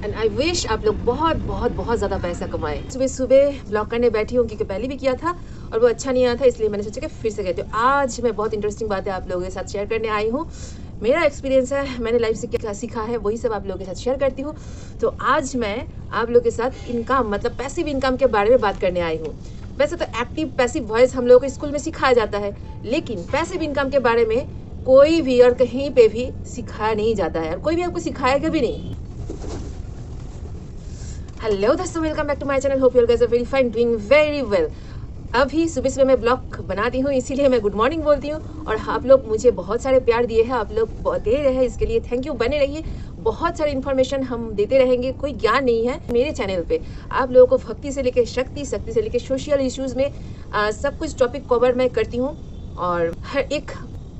And I wish आप लोग बहुत बहुत बहुत ज़्यादा पैसा कमाएं। सुबह सुबह ब्लॉग करने बैठी हूँ क्योंकि पहले भी किया था और वो अच्छा नहीं आया था, इसलिए मैंने सोचा कि फिर से कहती हूँ। आज मैं बहुत इंटरेस्टिंग बातें आप लोगों के साथ शेयर करने आई हूँ। मेरा एक्सपीरियंस है, मैंने लाइफ से क्या सीखा है वही सब आप लोगों के साथ शेयर करती हूँ। तो आज मैं आप लोगों के साथ इनकम मतलब पैसिव इनकम के बारे में बात करने आई हूँ। वैसे तो एक्टिव पैसिव वॉइस हम लोगों को स्कूल में सिखाया जाता है, लेकिन पैसिव इनकम के बारे में कोई भी और कहीं पे भी सिखाया नहीं जाता है और कोई भी आपको सिखाएगा भी नहीं। हेलो दोस्तों, welcome back to my channel. Hope you guys are very fine, doing very well. अभी सुबह सुबह मैं ब्लॉग बनाती हूँ, इसीलिए मैं गुड मॉर्निंग बोलती हूँ और आप लोग मुझे बहुत सारे प्यार दिए हैं, आप लोग दे रहे हैं, इसके लिए थैंक यू। बने रहिए, बहुत सारे इन्फॉर्मेशन हम देते रहेंगे। कोई ज्ञान नहीं है मेरे चैनल पे, आप लोगों को भक्ति से लेकर शक्ति, शक्ति से लेकर सोशल इश्यूज़ में सब कुछ टॉपिक कवर मैं करती हूँ। और हर एक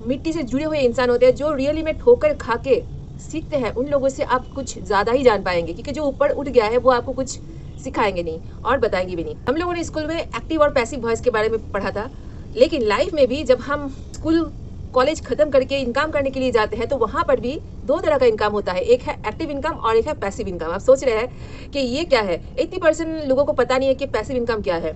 मिट्टी से जुड़े हुए इंसान होते हैं जो रियली में ठोकर खा के सीखते हैं, उन लोगों से आप कुछ ज़्यादा ही जान पाएंगे, क्योंकि जो ऊपर उठ गया है वो आपको कुछ सिखाएंगे नहीं और बताएंगे भी नहीं। हम लोगों ने स्कूल में एक्टिव और पैसिव वॉइस के बारे में पढ़ा था, लेकिन लाइफ में भी जब हम स्कूल कॉलेज खत्म करके इनकम करने के लिए जाते हैं तो वहाँ पर भी दो तरह का इनकम होता है, एक है एक्टिव इनकम और एक है पैसिव इनकम। आप सोच रहे हैं कि ये क्या है? 80% लोगों को पता नहीं है कि पैसिव इनकम क्या है।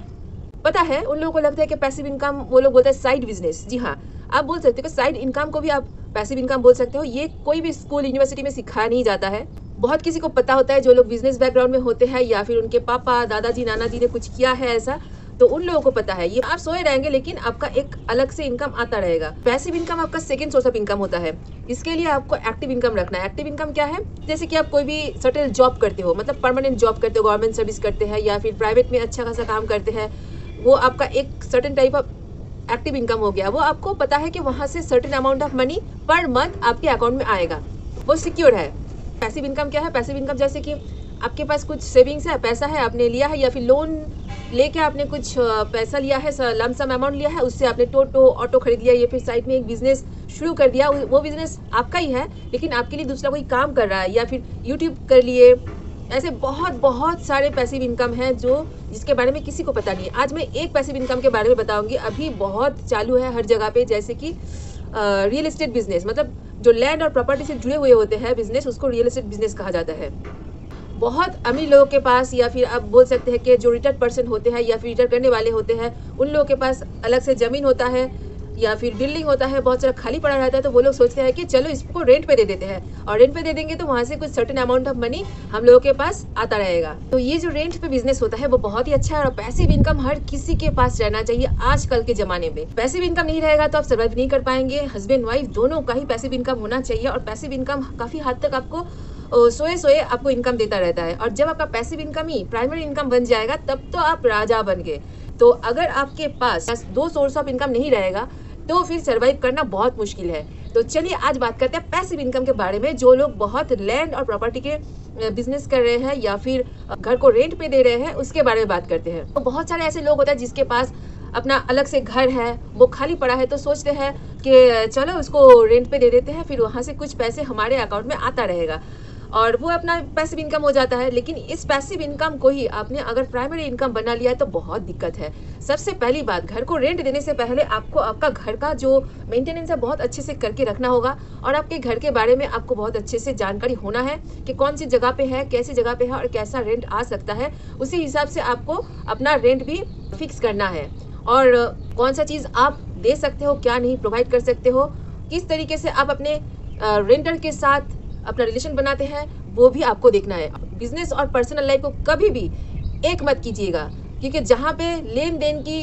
पता है, उन लोगों को लगता है कि पैसिव इनकम वो लोग बोलते हैं साइड बिजनेस। जी हाँ, आप बोल सकते हो कि साइड इनकम को भी आप पैसिव इनकम बोल सकते हो। ये कोई भी स्कूल यूनिवर्सिटी में सिखाया नहीं जाता है। बहुत किसी को पता होता है जो लोग बिजनेस बैकग्राउंड में होते हैं या फिर उनके पापा दादाजी नाना जी ने कुछ किया है ऐसा, तो उन लोगों को पता है। ये आप सोए रहेंगे लेकिन आपका एक अलग से इनकम आता रहेगा। पैसिव इनकम आपका सेकंड सोर्स ऑफ इनकम होता है। इसके लिए आपको एक्टिव इनकम रखना है। एक्टिव इनकम क्या है? जैसे कि आप कोई भी सर्टेन जॉब करते हो, मतलब परमानेंट जॉब करते हो, गवर्नमेंट सर्विस करते हैं या फिर प्राइवेट में अच्छा खासा काम करते हैं, वो आपका एक certain type of active income हो गया। वो आपको पता है कि वहाँ से certain amount of money per month आपके अकाउंट में आएगा, वो सिक्योर है। पैसिव इनकम क्या है? पैसिव इनकम जैसे कि आपके पास कुछ सेविंग्स है, पैसा है, आपने लिया है या फिर लोन लेके आपने कुछ पैसा लिया है, लम सम अमाउंट लिया है, उससे आपने टोटो ऑटो खरीद लिया या फिर साइड में एक बिजनेस शुरू कर दिया। वो बिजनेस आपका ही है लेकिन आपके लिए दूसरा कोई काम कर रहा है, या फिर यूट्यूब कर लिए। ऐसे बहुत बहुत सारे पैसिव इनकम हैं जो जिसके बारे में किसी को पता नहीं है। आज मैं एक पैसिव इनकम के बारे में बताऊंगी, अभी बहुत चालू है हर जगह पे, जैसे कि रियल एस्टेट बिजनेस। मतलब जो लैंड और प्रॉपर्टी से जुड़े हुए होते हैं बिजनेस, उसको रियल एस्टेट बिजनेस कहा जाता है। बहुत अमीर लोगों के पास या फिर आप बोल सकते हैं कि जो रिटायर्ड पर्सन होते हैं या फिर रिटायर करने वाले होते हैं, उन लोगों के पास अलग से ज़मीन होता है या फिर बिल्डिंग होता है, बहुत सारा खाली पड़ा रहता है। तो वो लोग सोचते हैं कि चलो इसको रेंट पे दे देते हैं और रेंट पे दे देंगे तो वहाँ से कुछ सर्टेन अमाउंट ऑफ मनी हम लोगों के पास आता रहेगा। तो ये जो रेंट पे बिजनेस होता है वो बहुत ही अच्छा है और पैसिव इनकम हर किसी के पास रहना चाहिए आजकल के जमाने में। पैसिव इनकम नहीं रहेगा तो आप सर्वाइव नहीं कर पाएंगे। हस्बैंड वाइफ दोनों का ही पैसिव इनकम होना चाहिए और पैसिव इनकम काफी हद तक आपको सोए सोए आपको इनकम देता रहता है। और जब आपका पैसिव इनकम ही प्राइमरी इनकम बन जाएगा तब तो आप राजा बन गए। तो अगर आपके पास दो सोर्स ऑफ इनकम नहीं रहेगा तो फिर सरवाइव करना बहुत मुश्किल है। तो चलिए आज बात करते हैं पैसिव इनकम के बारे में। जो लोग बहुत लैंड और प्रॉपर्टी के बिजनेस कर रहे हैं या फिर घर को रेंट पे दे रहे हैं, उसके बारे में बात करते हैं। तो बहुत सारे ऐसे लोग होते हैं जिसके पास अपना अलग से घर है, वो खाली पड़ा है, तो सोचते हैं कि चलो उसको रेंट पे दे देते हैं, फिर वहाँ से कुछ पैसे हमारे अकाउंट में आता रहेगा और वो अपना पैसिव इनकम हो जाता है। लेकिन इस पैसिव इनकम को ही आपने अगर प्राइमरी इनकम बना लिया है तो बहुत दिक्कत है। सबसे पहली बात, घर को रेंट देने से पहले आपको आपका घर का जो मेंटेनेंस है बहुत अच्छे से करके रखना होगा और आपके घर के बारे में आपको बहुत अच्छे से जानकारी होना है कि कौन सी जगह पे है, कैसी जगह पे है और कैसा रेंट आ सकता है। उसी हिसाब से आपको अपना रेंट भी फिक्स करना है और कौन सा चीज़ आप दे सकते हो, क्या नहीं प्रोवाइड कर सकते हो, किस तरीके से आप अपने रेंटर के साथ अपना रिलेशन बनाते हैं, वो भी आपको देखना है। बिजनेस और पर्सनल लाइफ को कभी भी एक मत कीजिएगा, क्योंकि जहाँ पे लेन देन की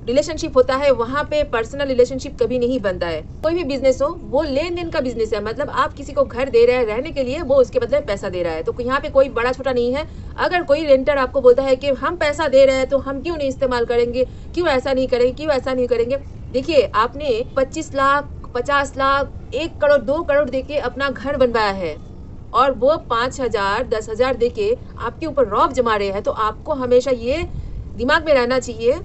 रिलेशनशिप होता है वहाँ पे पर्सनल रिलेशनशिप कभी नहीं बनता है। कोई भी बिजनेस हो वो लेन देन का बिजनेस है, मतलब आप किसी को घर दे रहे हैं रहने के लिए, वो उसके बदले पैसा दे रहा है। तो यहाँ पे कोई बड़ा छोटा नहीं है। अगर कोई रेंटर आपको बोलता है कि हम पैसा दे रहे हैं तो हम क्यों नहीं इस्तेमाल करेंगे, क्यों ऐसा नहीं करेंगे, क्यों ऐसा नहीं करेंगे, देखिए आपने 25 लाख 50 लाख 1 करोड़ 2 करोड़ देके अपना घर बनवाया है और वो 5,000 10,000 देके आपके ऊपर रौब जमा रहे हैं। तो आपको हमेशा ये दिमाग में रहना चाहिए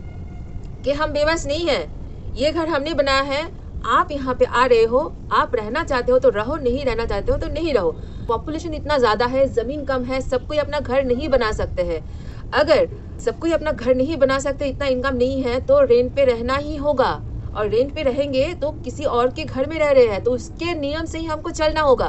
कि हम बेबस नहीं हैं, ये घर हमने बनाया है, आप यहाँ पे आ रहे हो, आप रहना चाहते हो तो रहो, नहीं रहना चाहते हो तो नहीं रहो। पॉपुलेशन इतना ज़्यादा है, ज़मीन कम है, सब कोई अपना घर नहीं बना सकते हैं। अगर सब कोई अपना घर नहीं बना सकते, इतना इनकम नहीं है, तो रेंट पे रहना ही होगा और रेंट पे रहेंगे तो किसी और के घर में रह रहे हैं तो उसके नियम से ही हमको चलना होगा।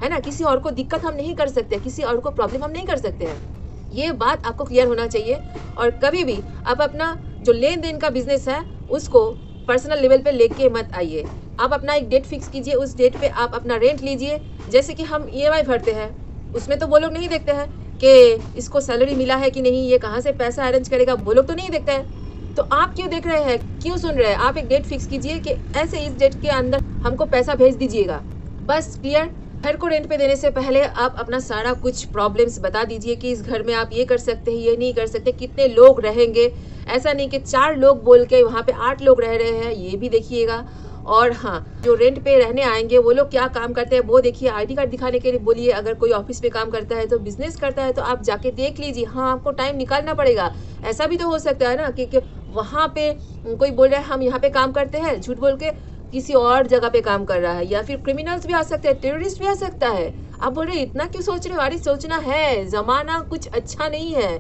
है ना, किसी और को दिक्कत हम नहीं कर सकते, किसी और को प्रॉब्लम हम नहीं कर सकते हैं। ये बात आपको क्लियर होना चाहिए। और कभी भी आप अपना जो लेन देन का बिजनेस है उसको पर्सनल लेवल पे लेके मत आइए। आप अपना एक डेट फिक्स कीजिए, उस डेट पे आप अपना रेंट लीजिए। जैसे कि हम EMI भरते हैं, उसमें तो वो लोग नहीं देखते हैं कि इसको सैलरी मिला है कि नहीं, ये कहाँ से पैसा अरेंज करेगा, वो लोग तो नहीं देखते हैं। तो आप क्यों देख रहे हैं, क्यों सुन रहे हैं? आप एक डेट फिक्स कीजिए कि ऐसे इस डेट के अंदर हमको पैसा भेज दीजिएगा, बस क्लियर। घर को रेंट पे देने से पहले आप अपना सारा कुछ प्रॉब्लम्स बता दीजिए कि इस घर में आप ये कर सकते हैं, ये नहीं कर सकते, कितने लोग रहेंगे। ऐसा नहीं कि 4 लोग बोल के वहाँ पे 8 लोग रह रहे हैं, ये भी देखिएगा। और हाँ, जो रेंट पे रहने आएंगे वो लोग क्या काम करते हैं वो देखिए। ID कार्ड दिखाने के लिए बोलिए। अगर कोई ऑफिस पे काम करता है तो बिजनेस करता है तो आप जाके देख लीजिए। हाँ, आपको टाइम निकालना पड़ेगा। ऐसा भी तो हो सकता है ना कि वहाँ पे कोई बोल रहा है हम यहाँ पे काम करते हैं, झूठ बोल के किसी और जगह पे काम कर रहा है। या फिर क्रिमिनल्स भी आ सकते हैं, टेररिस्ट भी आ सकता है। आप बोल रहे इतना क्यों सोच रहे हो? अरे सोचना है, जमाना कुछ अच्छा नहीं है।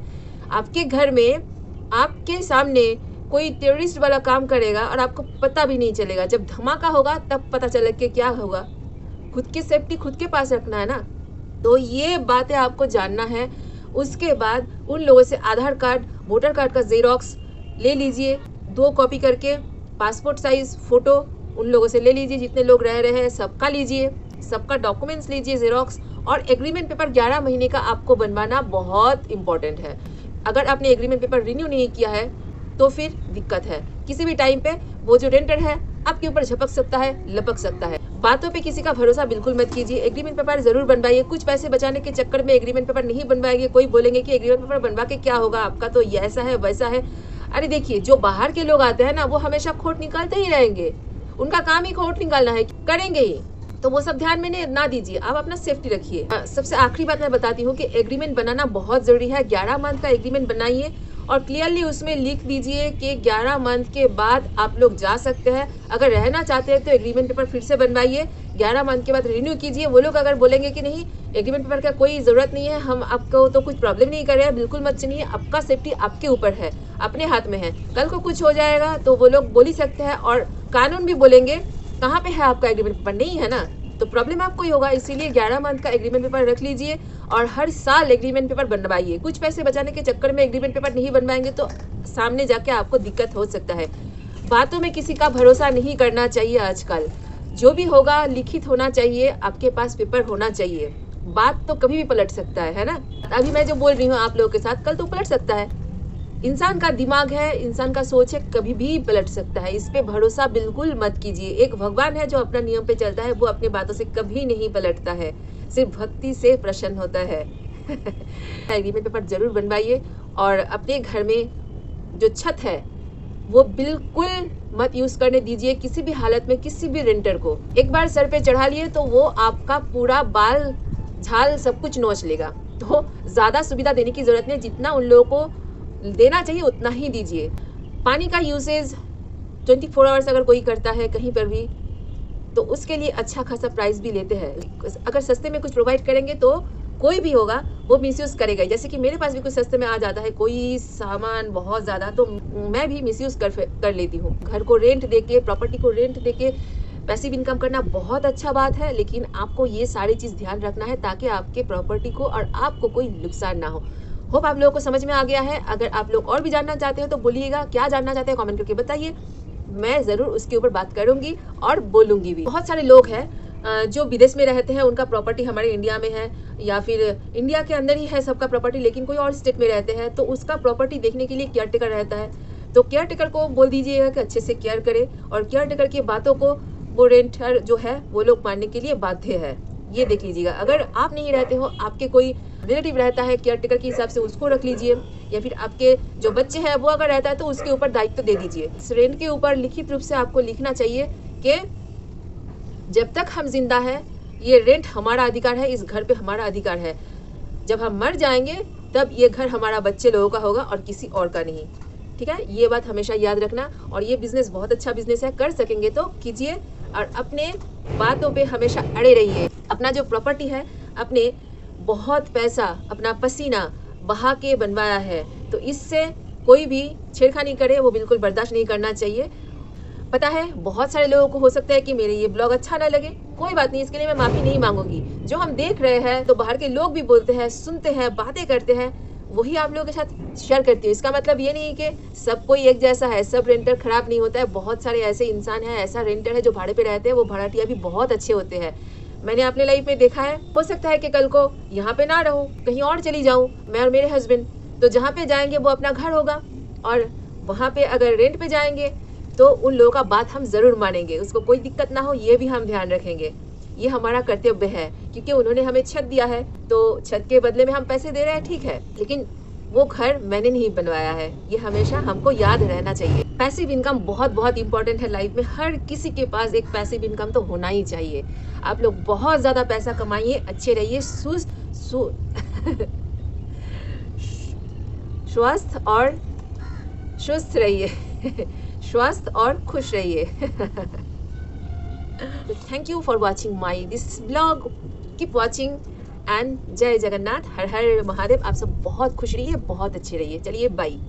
आपके घर में आपके सामने कोई टेररिस्ट वाला काम करेगा और आपको पता भी नहीं चलेगा। जब धमाका होगा तब पता चले कि क्या होगा। खुद की सेफ्टी खुद के पास रखना है ना। तो ये बातें आपको जानना है। उसके बाद उन लोगों से आधार कार्ड, वोटर कार्ड का जेरोक्स ले लीजिए, 2 कॉपी करके। पासपोर्ट साइज फोटो उन लोगों से ले लीजिए, जितने लोग रह रहे हैं सबका लीजिए, सबका डॉक्यूमेंट्स लीजिए जेरोक्स। और एग्रीमेंट पेपर 11 महीने का आपको बनवाना बहुत इंपॉर्टेंट है। अगर आपने एग्रीमेंट पेपर रिन्यू नहीं किया है तो फिर दिक्कत है। किसी भी टाइम पे वो जो रेंटर है आपके ऊपर झपक सकता है, लपक सकता है। बातों पे किसी का भरोसा बिल्कुल मत कीजिए। एग्रीमेंट पेपर जरूर बनवाइए। कुछ पैसे बचाने के चक्कर में एग्रीमेंट पेपर नहीं बनवाएंगे। कोई बोलेंगे कि एग्रीमेंट पेपर बनवा के क्या होगा, आपका तो ये ऐसा है वैसा है। अरे देखिए, जो बाहर के लोग आते हैं ना वो हमेशा खोट निकालते ही रहेंगे। उनका काम ही खोट निकालना है, करेंगे ही। तो वो सब ध्यान में ना दीजिए, आप अपना सेफ्टी रखिए। सबसे आखिरी बात मैं बताती हूँ कि एग्रीमेंट बनाना बहुत जरूरी है। 11 मंथ का एग्रीमेंट बनाइए और क्लियरली उसमें लिख दीजिए कि 11 मंथ के बाद आप लोग जा सकते हैं। अगर रहना चाहते हैं तो एग्रीमेंट पेपर फिर से बनवाइए, 11 मंथ के बाद रिन्यू कीजिए। वो लोग अगर बोलेंगे कि नहीं एग्रीमेंट पेपर का कोई ज़रूरत नहीं है, हम आपको तो कुछ प्रॉब्लम नहीं कर रहे हैं, बिल्कुल मत सुनिए। आपका सेफ्टी आपके ऊपर है, अपने हाथ में है। कल को कुछ हो जाएगा तो वो लोग बोल ही सकते हैं और कानून भी बोलेंगे कहाँ पे है आपका एग्रीमेंट पेपर, नहीं है ना, तो प्रॉब्लम आपको ही होगा। इसीलिए 11 मंथ का एग्रीमेंट पेपर रख लीजिए और हर साल एग्रीमेंट पेपर बनवाइए। कुछ पैसे बचाने के चक्कर में एग्रीमेंट पेपर नहीं बनवाएंगे तो सामने जाके आपको दिक्कत हो सकता है। बातों में किसी का भरोसा नहीं करना चाहिए आजकल। जो भी होगा लिखित होना चाहिए, आपके पास पेपर होना चाहिए। बात तो कभी भी पलट सकता है ना। अभी मैं जो बोल रही हूँ आप लोगों के साथ, कल तो पलट सकता है। इंसान का दिमाग है, इंसान का सोच है, कभी भी पलट सकता है। इस पे भरोसा बिल्कुल मत कीजिए। एक भगवान है जो अपना नियम पे चलता है, वो अपने बातों से कभी नहीं पलटता है, सिर्फ भक्ति से प्रसन्न होता है। एग्रीमेंट पेपर जरूर बनवाइए और अपने घर में जो छत है वो बिल्कुल मत यूज करने दीजिए किसी भी हालत में किसी भी रेंटर को। एक बार सर पे चढ़ा लिए तो वो आपका पूरा बाल झाल सब कुछ नोच लेगा। तो ज्यादा सुविधा देने की जरूरत नहीं, जितना उन लोगों को देना चाहिए उतना ही दीजिए। पानी का यूसेज 24 आवर्स अगर कोई करता है कहीं पर भी तो उसके लिए अच्छा खासा प्राइस भी लेते हैं। अगर सस्ते में कुछ प्रोवाइड करेंगे तो कोई भी होगा वो मिसयूज करेगा। जैसे कि मेरे पास भी कुछ सस्ते में आ जाता है कोई सामान बहुत ज़्यादा, तो मैं भी मिसयूज कर लेती हूँ। घर को रेंट देके, प्रॉपर्टी को रेंट देके पैसिव इनकम करना बहुत अच्छा बात है, लेकिन आपको ये सारी चीज़ ध्यान रखना है ताकि आपके प्रॉपर्टी को और आपको कोई नुकसान ना हो। होप आप लोगों को समझ में आ गया है। अगर आप लोग और भी जानना चाहते हो तो बोलिएगा, क्या जानना चाहते हैं कमेंट करके बताइए, मैं ज़रूर उसके ऊपर बात करूंगी और बोलूंगी भी। बहुत सारे लोग हैं जो विदेश में रहते हैं, उनका प्रॉपर्टी हमारे इंडिया में है या फिर इंडिया के अंदर ही है सबका प्रॉपर्टी, लेकिन कोई और स्टेट में रहते हैं तो उसका प्रॉपर्टी देखने के लिए केयर टेकर रहता है। तो केयर टेकर को बोल दीजिएगा कि अच्छे से केयर करे और केयर टेकर की बातों को वो रेंटर जो है वो लोग मानने के लिए बाध्य है। ये देख लीजिएगा। अगर आप नहीं रहते हो, आपके कोई रिलेटिव रहता है केयर टेकर के हिसाब से उसको रख लीजिए, या फिर आपके जो बच्चे हैं वो अगर रहता है तो उसके ऊपर दायित्व दे दीजिए। इस रेंट के ऊपर लिखित रूप से आपको लिखना चाहिए कि जब तक हम जिंदा हैं ये रेंट हमारा अधिकार है, इस घर पे हमारा अधिकार है। जब हम मर जाएंगे तब ये घर हमारा बच्चे लोगों का होगा और किसी और का नहीं। ठीक है, ये बात हमेशा याद रखना। और ये बिजनेस बहुत अच्छा बिजनेस है, कर सकेंगे तो कीजिए और अपने बातों पे हमेशा अड़े रहिए। अपना जो प्रॉपर्टी है, अपने बहुत पैसा, अपना पसीना बहा के बनवाया है, तो इससे कोई भी छेड़खानी करे वो बिल्कुल बर्दाश्त नहीं करना चाहिए। पता है बहुत सारे लोगों को हो सकता है कि मेरे ये ब्लॉग अच्छा ना लगे, कोई बात नहीं, इसके लिए मैं माफ़ी नहीं मांगूंगी। जो हम देख रहे हैं तो बाहर के लोग भी बोलते हैं, सुनते हैं, बातें करते हैं, वही आप लोगों के साथ शेयर करती हूँ। इसका मतलब ये नहीं कि सब कोई एक जैसा है, सब रेंटर खराब नहीं होता है। बहुत सारे ऐसे इंसान हैं, ऐसा रेंटर है जो भाड़े पे रहते हैं, वो भाड़ाटिया भी बहुत अच्छे होते हैं। मैंने अपने लाइफ में देखा है। हो सकता है कि कल को यहाँ पे ना रहूँ, कहीं और चली जाऊँ, मैं और मेरे हस्बैंड, तो जहाँ पे जाएंगे वो अपना घर होगा, और वहाँ पे अगर रेंट पे जाएंगे तो उन लोगों का बात हम ज़रूर मानेंगे, उसको कोई दिक्कत ना हो ये भी हम ध्यान रखेंगे। ये हमारा कर्तव्य है, क्योंकि उन्होंने हमें छत दिया है, तो छत के बदले में हम पैसे दे रहे हैं, ठीक है, लेकिन वो घर मैंने नहीं बनवाया है। ये हमेशा हमको याद रहना चाहिए। पैसिव इनकम बहुत बहुत इंपॉर्टेंट है लाइफ में। हर किसी के पास एक पैसिव इनकम तो होना ही चाहिए। आप लोग बहुत ज़्यादा पैसा कमाइए, अच्छे रहिए, स्वस्थ और सुस्त रहिए स्वस्थ और खुश रहिए। Thank you for watching my this blog, keep watching and जय जगन्नाथ, हर हर महादेव। आप सब बहुत खुश रहिए, बहुत अच्छे रहिए। चलिए बाय।